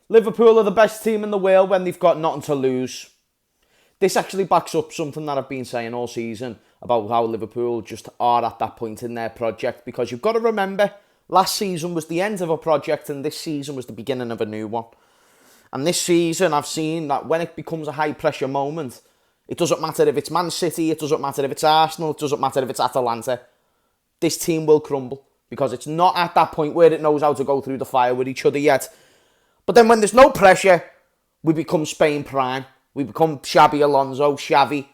Liverpool are the best team in the world when they've got nothing to lose. This actually backs up something that I've been saying all season about how Liverpool just are at that point in their project, because you've got to remember, last season was the end of a project and this season was the beginning of a new one. And this season I've seen that when it becomes a high pressure moment, it doesn't matter if it's Man City, it doesn't matter if it's Arsenal, it doesn't matter if it's Atalanta. This team will crumble because it's not at that point where it knows how to go through the fire with each other yet. But then when there's no pressure, we become Spain prime. We become Xabi Alonso, Xavi,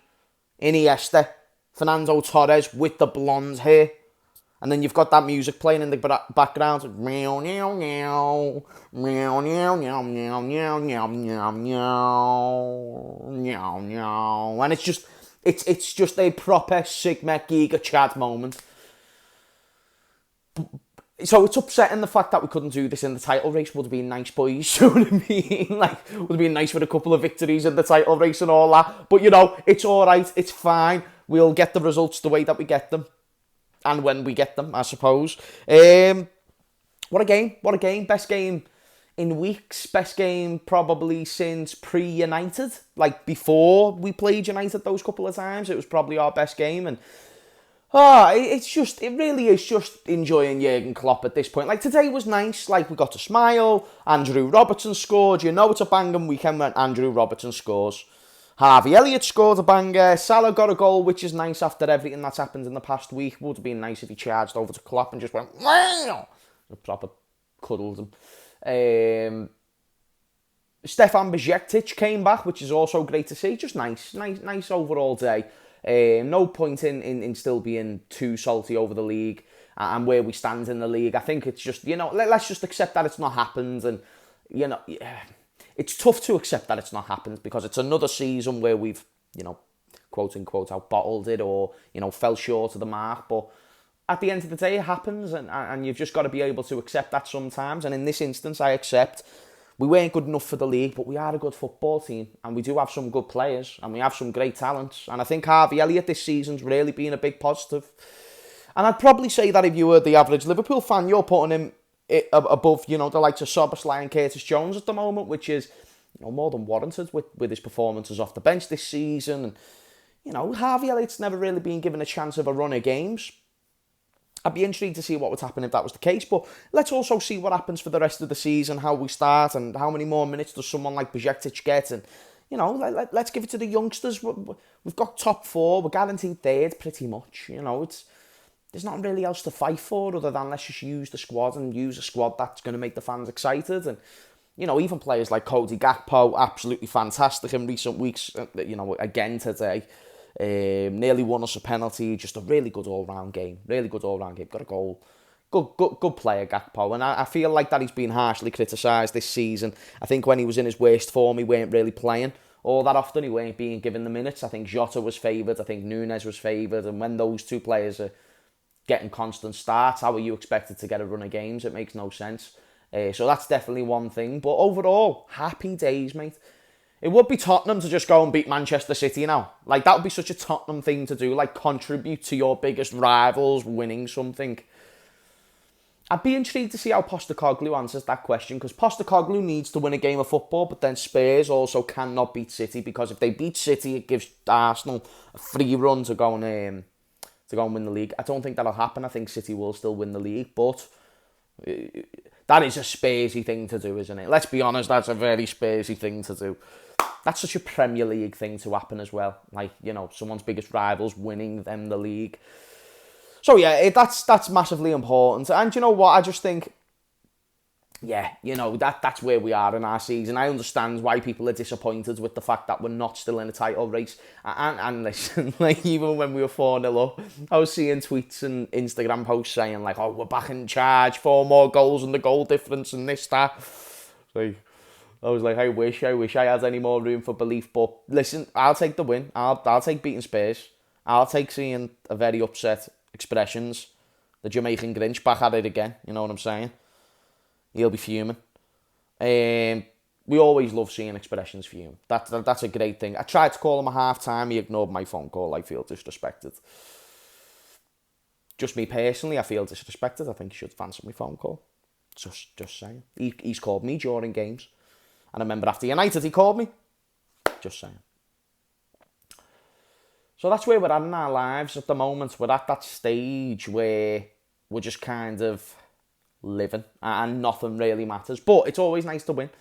Iniesta, Fernando Torres with the blonde hair. And then you've got that music playing in the background. Meow, meow, meow. Meow, meow, meow, meow, meow, meow, meow, meow. Meow, meow. And it's just a proper Sigma Giga Chad moment. So it's upsetting the fact that we couldn't do this in the title race. Would have been nice, boys. You know what I mean? Like, would have been nice for a couple of victories in the title race and all that. But, you know, it's all right. It's fine. We'll get the results the way that we get them. And when we get them, I suppose. What a game. What a game. Best game in weeks. Best game probably since pre-United. Like, before we played United those couple of times, it was probably our best game. And it really is just enjoying Jurgen Klopp at this point. Like, today was nice. Like, we got to smile. Andrew Robertson scored. You know it's a banging weekend when Andrew Robertson scores. Harvey Elliott scored a banger. Salah got a goal, which is nice after everything that's happened in the past week. Would have been nice if he charged over to Klopp and just went, wow! Proper cuddled him. Stefan Bajcetic came back, which is also great to see. Just nice overall day. No point in still being too salty over the league and where we stand in the league. I think it's just, you know, let's just accept that it's not happened. And, you know, it's tough to accept that it's not happened because it's another season where we've, you know, quote unquote, out-bottled it or, you know, fell short of the mark. But at the end of the day, it happens and you've just got to be able to accept that sometimes. And in this instance, I accept we weren't good enough for the league, but we are a good football team and we do have some good players and we have some great talents. And I think Harvey Elliott this season's really been a big positive. And I'd probably say that if you were the average Liverpool fan, you're putting him above, you know, the likes of Szoboszlai and Curtis Jones at the moment, which is, you know, more than warranted with his performances off the bench this season. And, you know, Harvey Elliott's never really been given a chance of a run of games. I'd be intrigued to see what would happen if that was the case, but let's also see what happens for the rest of the season, how we start, and how many more minutes does someone like Bajcetic get, and, you know, let's give it to the youngsters. We've got top four, we're guaranteed third, pretty much, you know, there's nothing really else to fight for other than let's just use the squad and use a squad that's going to make the fans excited, and, you know, even players like Cody Gakpo, absolutely fantastic in recent weeks, you know, again today. Nearly won us a penalty. Just a really good all-round game. Got a goal. Good player, Gakpo. And I feel like that he's been harshly criticised this season. I think when he was in his worst form, he weren't really playing all that often. He weren't being given the minutes. I think Jota was favoured. I think Núñez was favoured. And when those two players are getting constant starts, how are you expected to get a run of games? It makes no sense. So that's definitely one thing. But overall, happy days, mate. It would be Tottenham to just go and beat Manchester City now. Like, that would be such a Tottenham thing to do. Like, contribute to your biggest rivals winning something. I'd be intrigued to see how Postecoglou answers that question, because Postecoglou needs to win a game of football, but then Spurs also cannot beat City, because if they beat City, it gives Arsenal a free run to go and win the league. I don't think that'll happen. I think City will still win the league, but that is a Spursy thing to do, isn't it? Let's be honest, that's a very Spursy thing to do. That's such a Premier League thing to happen as well. Like, you know, someone's biggest rivals winning them the league. So, yeah, that's massively important. And you know what? I just think, yeah, you know, that's where we are in our season. I understand why people are disappointed with the fact that we're not still in a title race. And listen, like, even when we were 4-0 up, I was seeing tweets and Instagram posts saying, like, oh, we're back in charge, 4 more goals and the goal difference and this, that. Like, I was like, I wish I had any more room for belief. But listen, I'll take the win. I'll take beating Spurs. I'll take seeing a very upset expressions. The Jamaican Grinch back at it again. You know what I'm saying? He'll be fuming. We always love seeing expressions fume. That's a great thing. I tried to call him a half-time. He ignored my phone call. I feel disrespected. Just me personally, I feel disrespected. I think he should answer my phone call. Just saying. He's called me during games. And I remember after United, he called me. Just saying. So that's where we're at in our lives at the moment. We're at that stage where we're just kind of living and nothing really matters. But it's always nice to win.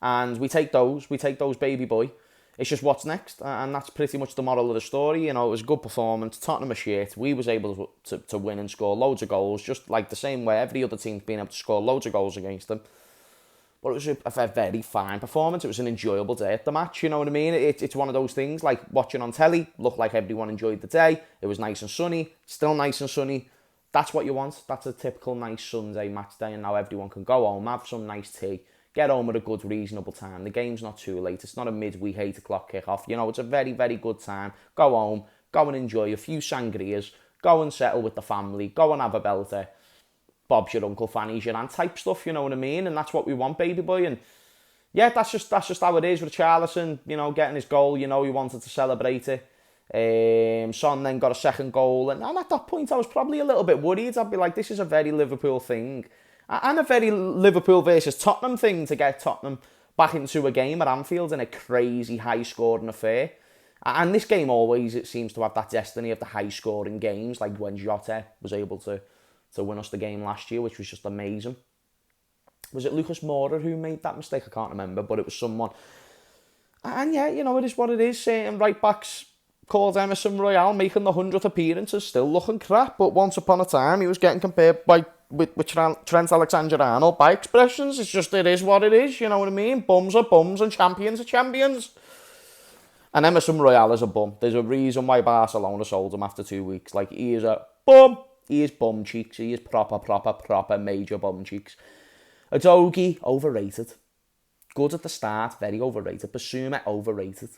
And we take those, baby boy. It's just what's next. And that's pretty much the moral of the story. You know, it was a good performance. Tottenham are shit. We was able to win and score loads of goals, just like the same way every other team's been able to score loads of goals against them. But it was a very fine performance. It was an enjoyable day at the match, you know what I mean? It's one of those things, like watching on telly, looked like everyone enjoyed the day. It was nice and sunny, still nice and sunny. That's what you want. That's a typical nice Sunday match day, and now everyone can go home, have some nice tea, get home at a good, reasonable time. The game's not too late. It's not a midweek 8 o'clock kick-off. You know, it's a very good time. Go home, go and enjoy a few sangrias, go and settle with the family, go and have a belter. Bob's your uncle, Fanny's your aunt type stuff, you know what I mean? And that's what we want, baby boy. And yeah, that's just how it is with Richarlison, you know, getting his goal. You know, he wanted to celebrate it. Son then got a second goal. And at that point, I was probably a little bit worried. I'd be like, this is a very Liverpool thing. And a very Liverpool versus Tottenham thing to get Tottenham back into a game at Anfield in a crazy high-scoring affair. And this game always, it seems to have that destiny of the high-scoring games, like when Jota was able to win us the game last year, which was just amazing. Was it Lucas Moura who made that mistake? I can't remember, but it was someone. And yeah, you know, it is what it is. Certain right-backs called Emerson Royale making the 100th appearance is still looking crap, but once upon a time he was getting compared with Trent Alexander-Arnold by expressions. It's just, it is what it is, you know what I mean? Bums are bums and champions are champions. And Emerson Royale is a bum. There's a reason why Barcelona sold him after 2 weeks. Like, he is a bum. He is bum cheeks. He is proper major bum cheeks. Udogie, overrated. Good at the start, very overrated. Basuma, overrated.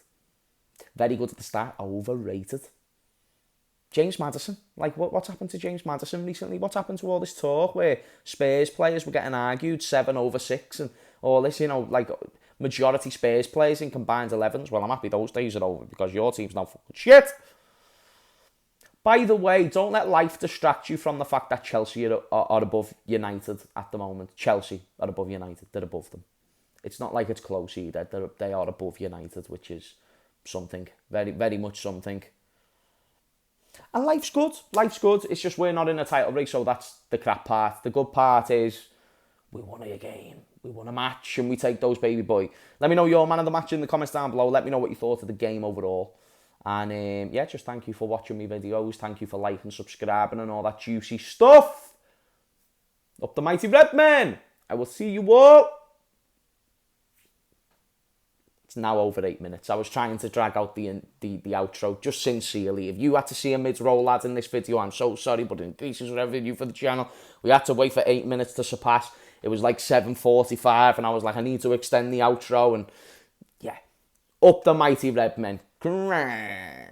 Very good at the start, overrated. James Maddison. Like, what's happened to James Maddison recently? What's happened to all this talk where Spurs players were getting argued 7/6 and all this, you know, like majority Spurs players in combined 11s? Well, I'm happy those days are over because your team's now fucking shit. By the way, don't let life distract you from the fact that Chelsea are above United at the moment. Chelsea are above United. They're above them. It's not like it's close either. They are above United, which is something. Very much something. And life's good. Life's good. It's just we're not in a title race, so that's the crap part. The good part is we won a game. We won a match, and we take those, baby boy. Let me know your man of the match in the comments down below. Let me know what you thought of the game overall. And yeah, just thank you for watching my videos. Thank you for liking, subscribing and all that juicy stuff. Up the mighty red men. I will see you all. It's now over 8 minutes. I was trying to drag out the outro, just sincerely. If you had to see a mid-roll lad in this video, I'm so sorry, but in case it's revenue for the channel, we had to wait for 8 minutes to surpass. It was like 7:45 and I was like, I need to extend the outro. And yeah, up the mighty red men.